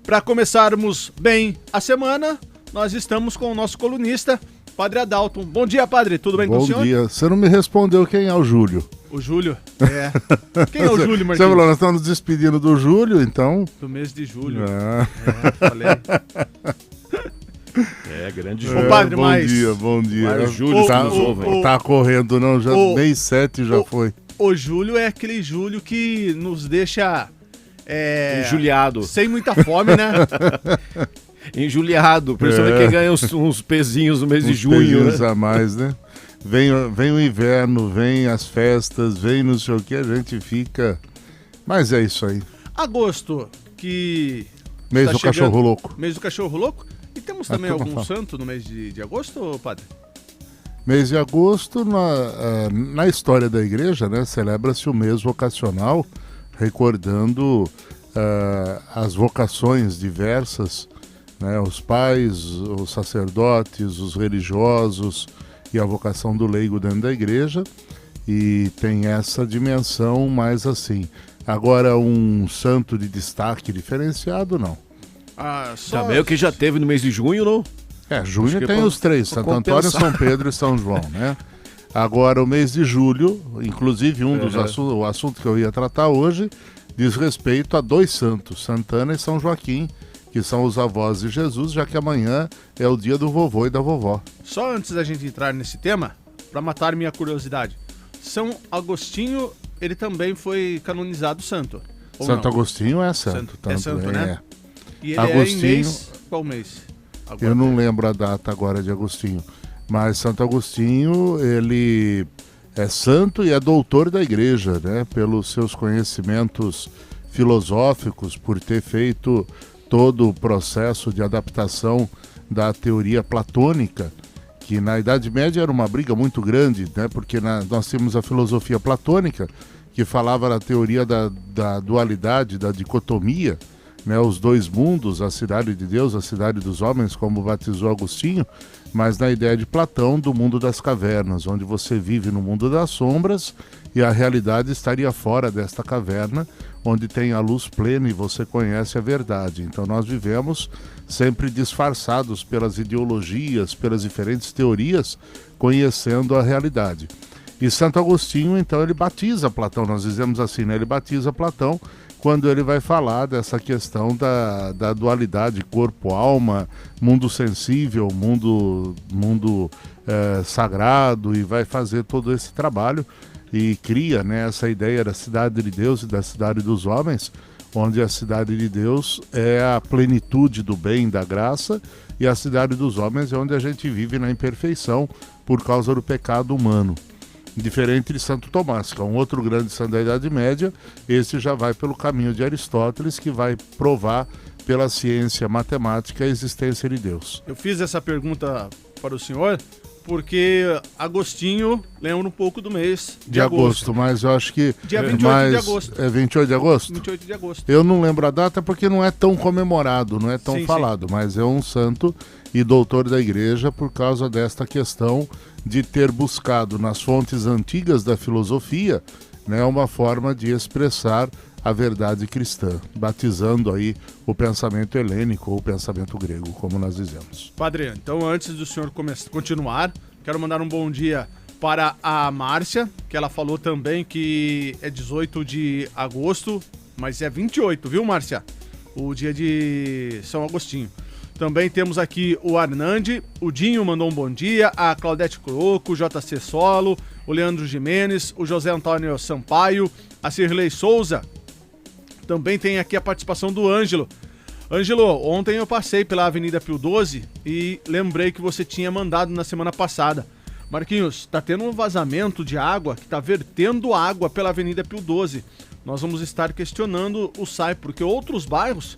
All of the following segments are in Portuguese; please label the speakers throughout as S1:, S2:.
S1: Para começarmos bem a semana, nós estamos com o nosso colunista, Padre Adalton. Bom dia, Padre. Tudo bem com o senhor?
S2: Bom dia. Você não me respondeu quem é o Júlio.
S1: O Júlio? É. Quem é o Júlio, Marquinhos?
S2: Você falou, nós estamos nos despedindo do Júlio, então...
S1: Do mês de julho.
S2: Falei.
S1: Grande Júlio. Padre,
S2: bom dia.
S1: Mas Júlio
S2: tá correndo, não? Já mês 7 já foi.
S1: O Júlio é aquele Júlio que nos deixa...
S3: Enjuliado.
S1: Sem muita fome, né?
S3: Enjuliado, principalmente quem ganha uns pezinhos no mês de junho.
S2: Pezinhos a mais, né? Vem o inverno, vem as festas, vem não sei o que, a gente fica... Mas é isso aí.
S1: Agosto, que...
S2: Mês do cachorro louco.
S1: Mês do cachorro louco. E temos também algum santo no mês de agosto, Padre?
S2: Mês de agosto, na história da igreja, né, celebra-se o mês vocacional, recordando as vocações diversas, né, os pais, os sacerdotes, os religiosos e a vocação do leigo dentro da igreja, e tem essa dimensão mais assim. Agora, um santo de destaque diferenciado, não.
S3: Também o que já teve no mês de junho, não?
S2: Junho tem os três, Santo Antônio, São Pedro e São João, né? Agora, o mês de julho, inclusive o assunto que eu ia tratar hoje, diz respeito a dois santos, Santana e São Joaquim, que são os avós de Jesus, já que amanhã é o dia do vovô e da vovó.
S1: Só antes da gente entrar nesse tema, para matar minha curiosidade, São Agostinho, ele também foi canonizado santo?
S2: Santo Agostinho é santo.
S1: É santo, né? E ele
S2: Agostinho,
S1: é em mês? Qual mês? Agora
S2: eu não lembro a data agora de Agostinho, mas Santo Agostinho, ele é santo e é doutor da igreja, né? Pelos seus conhecimentos filosóficos, por ter feito todo o processo de adaptação da teoria platônica, que na Idade Média era uma briga muito grande, né? Porque nós temos a filosofia platônica, que falava na teoria da dualidade, da dicotomia, né? Os dois mundos, a cidade de Deus, a cidade dos homens, como batizou Agostinho, mas na ideia de Platão, do mundo das cavernas, onde você vive no mundo das sombras e a realidade estaria fora desta caverna, onde tem a luz plena e você conhece a verdade. Então nós vivemos sempre disfarçados pelas ideologias, pelas diferentes teorias, conhecendo a realidade. E Santo Agostinho, então, ele batiza Platão, nós dizemos assim, né? Ele batiza Platão quando ele vai falar dessa questão da dualidade corpo-alma, mundo sensível, mundo sagrado, e vai fazer todo esse trabalho e cria, né, essa ideia da cidade de Deus e da cidade dos homens, onde a cidade de Deus é a plenitude do bem, da graça, e a cidade dos homens é onde a gente vive na imperfeição por causa do pecado humano. Diferente de Santo Tomás, que é um outro grande santo da Idade Média, esse já vai pelo caminho de Aristóteles, que vai provar pela ciência matemática a existência de Deus.
S1: Eu fiz essa pergunta para o senhor porque Agostinho lembra um pouco do mês de agosto.
S2: Mas eu acho que...
S1: Dia 28 de agosto.
S2: É 28 de agosto?
S1: 28 de agosto.
S2: Eu não lembro a data porque não é tão comemorado, não é tão falado, mas é um santo e doutor da igreja por causa desta questão de ter buscado nas fontes antigas da filosofia, né, uma forma de expressar a verdade cristã, batizando aí o pensamento helênico ou o pensamento grego, como nós dizemos.
S1: Padre, então antes do senhor continuar, quero mandar um bom dia para a Márcia, que ela falou também que é 18 de agosto, mas é 28, viu, Márcia? O dia de São Agostinho. Também temos aqui o Arnandi, o Dinho mandou um bom dia, a Claudete Croco, o JC Solo, o Leandro Jimenez, o José Antônio Sampaio, a Cirlei Souza. Também tem aqui a participação do Ângelo. Ângelo, ontem eu passei pela Avenida Pio XII e lembrei que você tinha mandado na semana passada. Marquinhos, tá tendo um vazamento de água que tá vertendo água pela Avenida Pio XII. Nós vamos estar questionando o SAI, porque outros bairros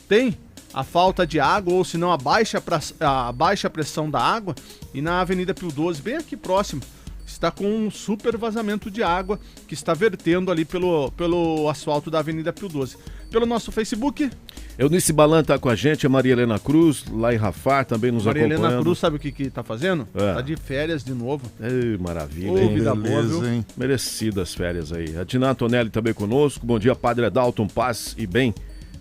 S1: têm a falta de água, ou se não a baixa pressão da água, e na Avenida Pio XII, bem aqui próximo, está com um super vazamento de água que está vertendo ali pelo asfalto da Avenida Pio XII. Pelo nosso Facebook...
S3: Eunice Balan está com a gente, a Maria Helena Cruz, lá em Rafar, também nos acompanhando.
S1: Maria Helena Cruz, sabe o que tá fazendo? Tá de férias de novo.
S3: Ei, maravilha, hein?
S1: Vida boa, viu?
S2: Hein?
S3: Merecidas férias aí. A Tina Antonelli também conosco. Bom dia, Padre Adalton, paz e bem.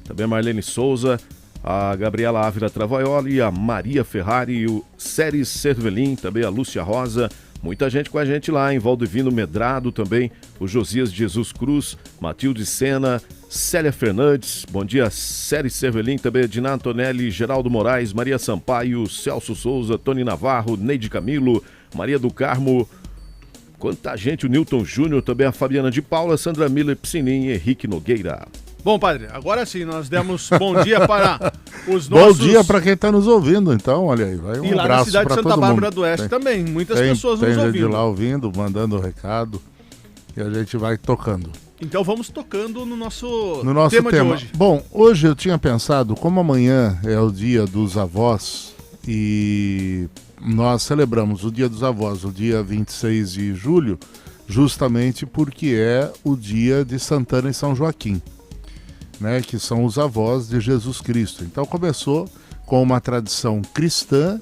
S3: Também a Marlene Souza, a Gabriela Ávila Travaioli, a Maria Ferrari, o Séries Cervelin, também a Lúcia Rosa. Muita gente com a gente lá, em Valdivino Medrado também, o Josias Jesus Cruz, Matilde Sena, Célia Fernandes, bom dia, Séries Cervelin, também Edina Antonelli, Geraldo Moraes, Maria Sampaio, Celso Souza, Tony Navarro, Neide Camilo, Maria do Carmo, quanta gente, o Newton Júnior, também a Fabiana de Paula, Sandra Miller, Psinim e Henrique Nogueira.
S1: Bom, padre, agora sim, nós demos bom dia para os nossos...
S2: Bom dia para quem está nos ouvindo, então, olha aí. Vai um
S1: e lá
S2: abraço
S1: na cidade de Santa Bárbara do Oeste também, muitas pessoas nos ouvindo.
S2: Tem de lá ouvindo, mandando recado, e a gente vai tocando.
S1: Então vamos tocando no nosso
S2: tema
S1: de hoje.
S2: Bom, hoje eu tinha pensado, como amanhã é o dia dos avós, e nós celebramos o dia dos avós, o dia 26 de julho, justamente porque é o dia de Santana e São Joaquim, né, que são os avós de Jesus Cristo. Então começou com uma tradição cristã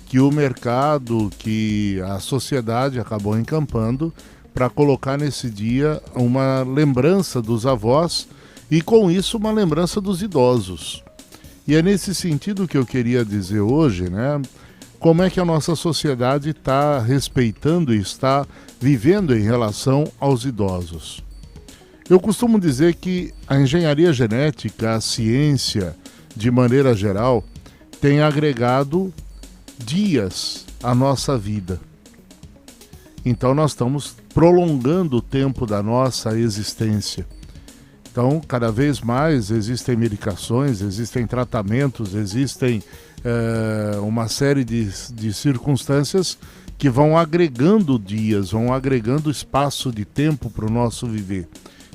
S2: que o mercado, que a sociedade acabou encampando para colocar nesse dia uma lembrança dos avós e com isso uma lembrança dos idosos. E é nesse sentido que eu queria dizer hoje, né, como é que a nossa sociedade está respeitando e está vivendo em relação aos idosos. Eu costumo dizer que a engenharia genética, a ciência, de maneira geral, tem agregado dias à nossa vida. Então nós estamos prolongando o tempo da nossa existência. Então, cada vez mais existem medicações, existem tratamentos, existem uma série de circunstâncias que vão agregando dias, vão agregando espaço de tempo para o nosso viver.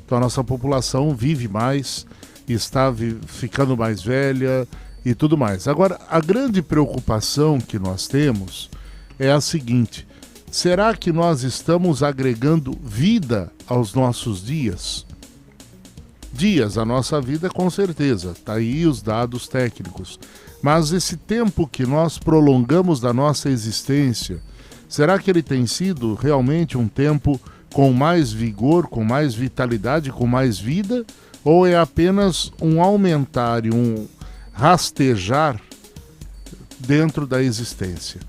S2: Então a nossa população vive mais, está ficando mais velha e tudo mais. Agora, a grande preocupação que nós temos é a seguinte: será que nós estamos agregando vida aos nossos dias? Dias à nossa vida, com certeza, está aí os dados técnicos. Mas esse tempo que nós prolongamos da nossa existência, será que ele tem sido realmente um tempo com mais vigor, com mais vitalidade, com mais vida? Ou é apenas um aumentar e um rastejar dentro da existência?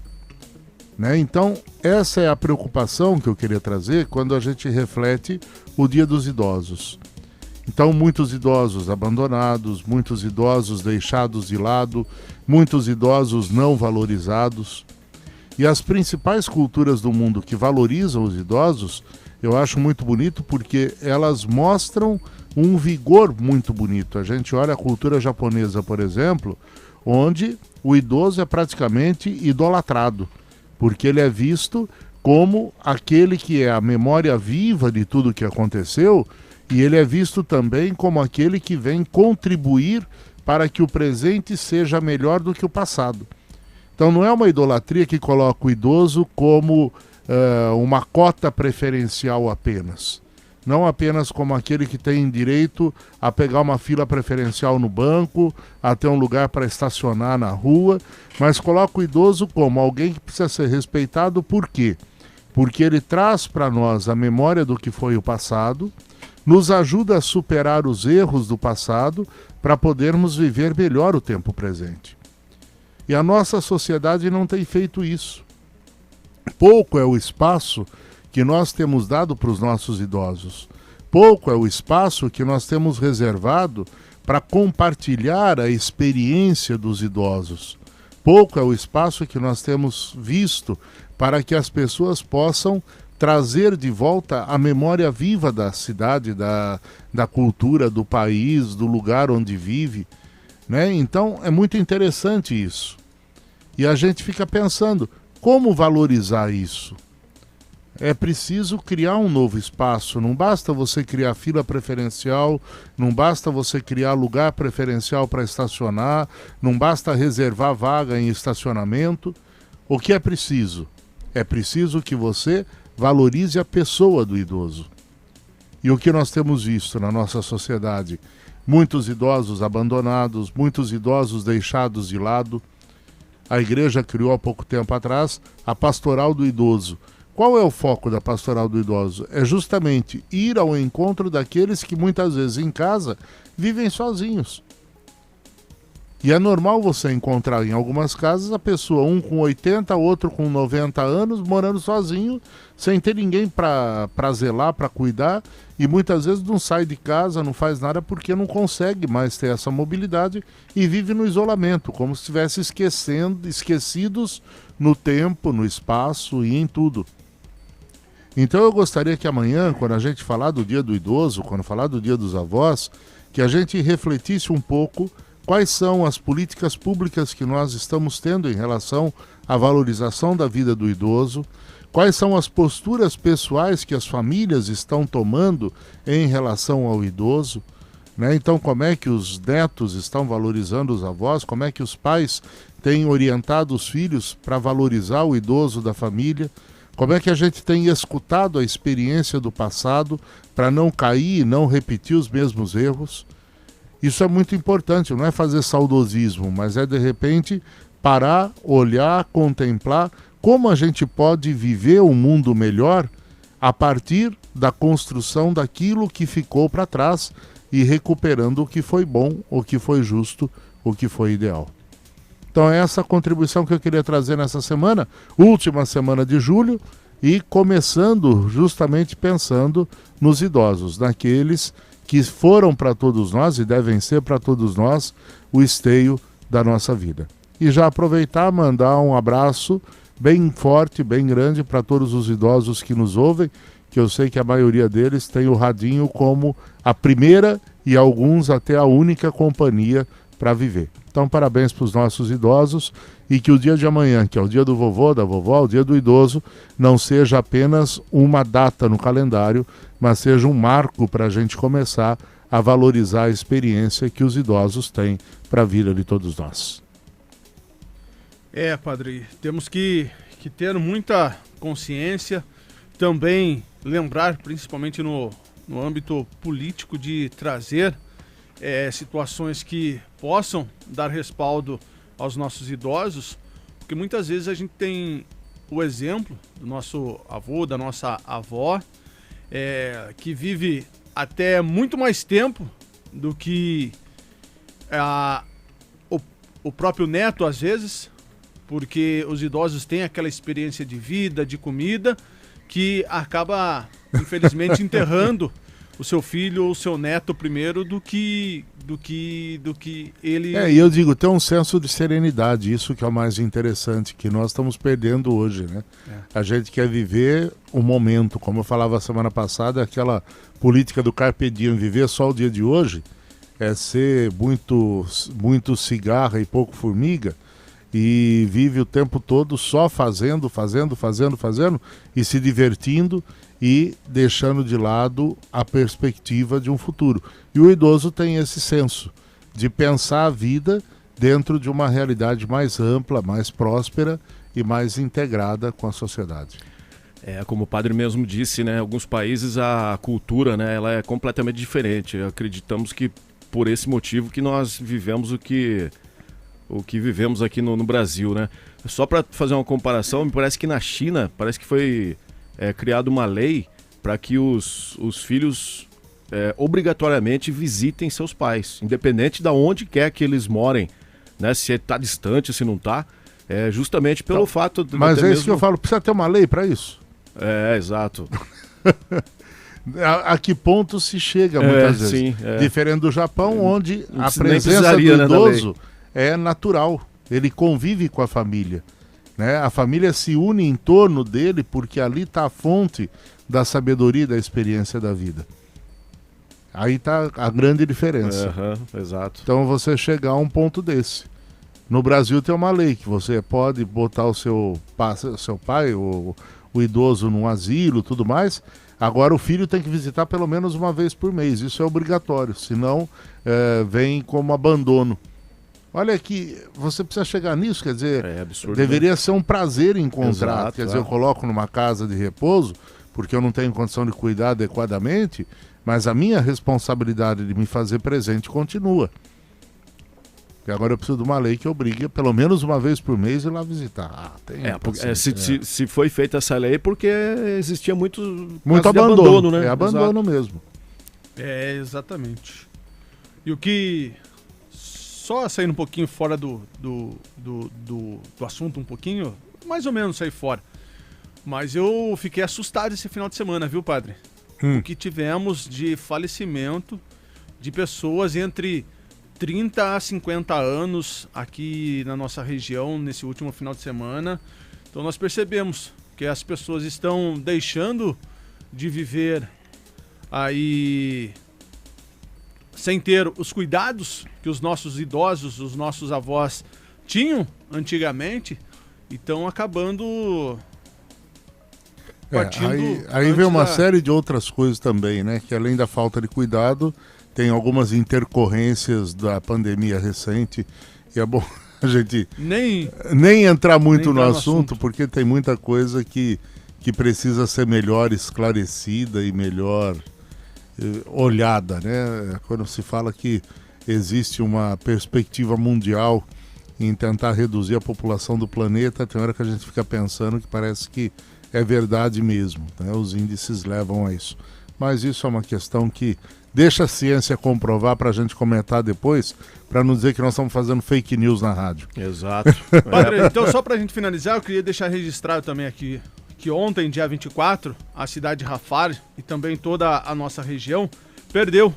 S2: Né? Então, essa é a preocupação que eu queria trazer quando a gente reflete o Dia dos Idosos. Então, muitos idosos abandonados, muitos idosos deixados de lado, muitos idosos não valorizados. E as principais culturas do mundo que valorizam os idosos, eu acho muito bonito porque elas mostram um vigor muito bonito. A gente olha a cultura japonesa, por exemplo, onde o idoso é praticamente idolatrado, porque ele é visto como aquele que é a memória viva de tudo que aconteceu, e ele é visto também como aquele que vem contribuir para que o presente seja melhor do que o passado. Então não é uma idolatria que coloca o idoso como uma cota preferencial apenas. Não apenas como aquele que tem direito a pegar uma fila preferencial no banco, a ter um lugar para estacionar na rua, mas coloca o idoso como alguém que precisa ser respeitado. Por quê? Porque ele traz para nós a memória do que foi o passado, nos ajuda a superar os erros do passado para podermos viver melhor o tempo presente. E a nossa sociedade não tem feito isso. Pouco é o espaço que nós temos dado para os nossos idosos. Pouco é o espaço que nós temos reservado para compartilhar a experiência dos idosos. Pouco é o espaço que nós temos visto para que as pessoas possam trazer de volta a memória viva da cidade, da cultura, do país, do lugar onde vive, né? Então é muito interessante isso. E a gente fica pensando, como valorizar isso? É preciso criar um novo espaço, não basta você criar fila preferencial, não basta você criar lugar preferencial para estacionar, não basta reservar vaga em estacionamento. O que é preciso? É preciso que você valorize a pessoa do idoso. E o que nós temos visto na nossa sociedade? Muitos idosos abandonados, muitos idosos deixados de lado. A igreja criou há pouco tempo atrás a Pastoral do Idoso. Qual é o foco da Pastoral do Idoso? É justamente ir ao encontro daqueles que muitas vezes em casa vivem sozinhos. E é normal você encontrar em algumas casas a pessoa, um com 80, outro com 90 anos, morando sozinho, sem ter ninguém para zelar, para cuidar, e muitas vezes não sai de casa, não faz nada porque não consegue mais ter essa mobilidade e vive no isolamento, como se estivesse esquecidos no tempo, no espaço e em tudo. Então eu gostaria que amanhã, quando a gente falar do Dia do Idoso, quando falar do Dia dos Avós, que a gente refletisse um pouco quais são as políticas públicas que nós estamos tendo em relação à valorização da vida do idoso, quais são as posturas pessoais que as famílias estão tomando em relação ao idoso, né? Então, como é que os netos estão valorizando os avós, como é que os pais têm orientado os filhos para valorizar o idoso da família, como é que a gente tem escutado a experiência do passado para não cair e não repetir os mesmos erros. Isso é muito importante, não é fazer saudosismo, mas é de repente parar, olhar, contemplar como a gente pode viver um mundo melhor a partir da construção daquilo que ficou para trás e recuperando o que foi bom, o que foi justo, o que foi ideal. Então é essa contribuição que eu queria trazer nessa semana, última semana de julho, e começando justamente pensando nos idosos, naqueles que foram para todos nós e devem ser para todos nós o esteio da nossa vida. E já aproveitar, mandar um abraço bem forte, bem grande para todos os idosos que nos ouvem, que eu sei que a maioria deles tem o radinho como a primeira e alguns até a única companhia para viver. Então, parabéns para os nossos idosos e que o dia de amanhã, que é o dia do vovô, da vovó, o dia do idoso, não seja apenas uma data no calendário, mas seja um marco para a gente começar a valorizar a experiência que os idosos têm para a vida de todos nós.
S1: Padre, temos que ter muita consciência, também lembrar, principalmente no âmbito político, de trazer situações que possam dar respaldo aos nossos idosos, porque muitas vezes a gente tem o exemplo do nosso avô, da nossa avó, que vive até muito mais tempo do que o próprio neto, às vezes, porque os idosos têm aquela experiência de vida, de comida, que acaba, infelizmente, enterrando o seu filho ou o seu neto primeiro do que ele...
S2: E eu digo, tem um senso de serenidade, isso que é o mais interessante, que nós estamos perdendo hoje, né? A gente quer viver o momento, como eu falava semana passada, aquela política do Carpe Diem, viver só o dia de hoje, é ser muito cigarra e pouco formiga, e vive o tempo todo só fazendo e se divertindo e deixando de lado a perspectiva de um futuro. E o idoso tem esse senso de pensar a vida dentro de uma realidade mais ampla, mais próspera e mais integrada com a sociedade.
S3: Como o padre mesmo disse, né, em alguns países a cultura, né, ela é completamente diferente. Acreditamos que por esse motivo que nós vivemos o que vivemos aqui no Brasil, né? Só para fazer uma comparação, me parece que na China, parece que foi criada uma lei para que os filhos obrigatoriamente visitem seus pais, independente de onde quer que eles morem, né? Se está distante, se não está, justamente pelo fato de...
S2: Mas é isso que eu falo, precisa ter uma lei para isso.
S3: Exato.
S2: A que ponto se chega muitas vezes?
S3: Sim,
S2: diferente do Japão, onde a presença do idoso é natural, ele convive com a família, né? A família se une em torno dele porque ali está a fonte da sabedoria e da experiência da vida. Aí está a grande diferença.
S3: Exato.
S2: Então você chegar a um ponto desse. No Brasil tem uma lei que você pode botar o seu pai, o idoso num asilo, tudo mais. Agora o filho tem que visitar pelo menos uma vez por mês. Isso é obrigatório, senão vem como abandono. Olha que você precisa chegar nisso, quer dizer,
S3: absurdo,
S2: deveria ser um prazer encontrar.
S3: Exato,
S2: quer dizer, eu coloco numa casa de repouso, porque eu não tenho condição de cuidar adequadamente, mas a minha responsabilidade de me fazer presente continua. E agora eu preciso de uma lei que obrigue pelo menos uma vez por mês ir lá visitar.
S3: Se foi feita essa lei porque existia muito
S2: abandono, né?
S3: Abandono
S2: mesmo.
S1: Exatamente. E o que só saindo um pouquinho fora do assunto, um pouquinho, mais ou menos sair fora. Mas eu fiquei assustado esse final de semana, viu, padre? O que tivemos de falecimento de pessoas entre 30 a 50 anos aqui na nossa região, nesse último final de semana. Então nós percebemos que as pessoas estão deixando de viver aí sem ter os cuidados que os nossos idosos, os nossos avós tinham antigamente, e estão acabando partindo.
S2: Aí vem uma série de outras coisas também, né? Que além da falta de cuidado, tem algumas intercorrências da pandemia recente, e é bom a gente nem entrar muito no assunto, porque tem muita coisa que precisa ser melhor esclarecida e melhor olhada, né? Quando se fala que existe uma perspectiva mundial em tentar reduzir a população do planeta, tem hora que a gente fica pensando que parece que é verdade mesmo, né? Os índices levam a isso. Mas isso é uma questão que deixa a ciência comprovar para a gente comentar depois, para não dizer que nós estamos fazendo fake news na rádio.
S3: Exato.
S1: Padre, então só para a gente finalizar, eu queria deixar registrado também aqui que ontem, dia 24, a cidade de Rafar e também toda a nossa região perdeu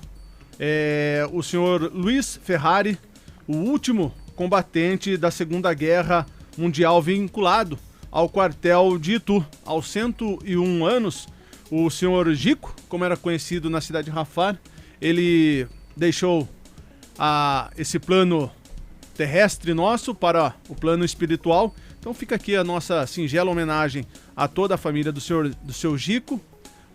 S1: o senhor Luiz Ferrari, o último combatente da Segunda Guerra Mundial vinculado ao quartel de Itu. Aos 101 anos, o senhor Gico, como era conhecido na cidade de Rafar, ele deixou esse plano terrestre nosso para o plano espiritual. Então fica aqui a nossa singela homenagem a toda a família do seu Gico,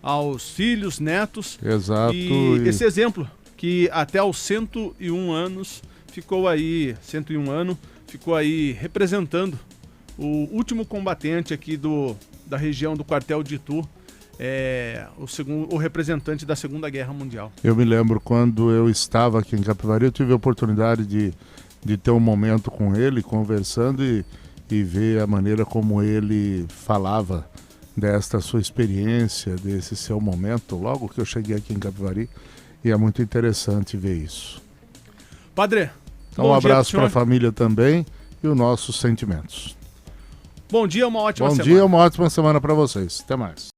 S1: aos filhos, netos.
S2: Exato.
S1: E esse exemplo que até aos 101 anos ficou aí representando o último combatente aqui da região do quartel de Itu, o representante da Segunda Guerra Mundial.
S2: Eu me lembro quando eu estava aqui em Capivari, eu tive a oportunidade de ter um momento com ele, conversando e ver a maneira como ele falava desta sua experiência, desse seu momento, logo que eu cheguei aqui em Capivari, e é muito interessante ver isso.
S1: Padre,
S2: então um abraço para a família também e os nossos sentimentos.
S1: Bom dia, uma ótima semana.
S2: Bom dia, uma ótima semana para vocês. Até mais.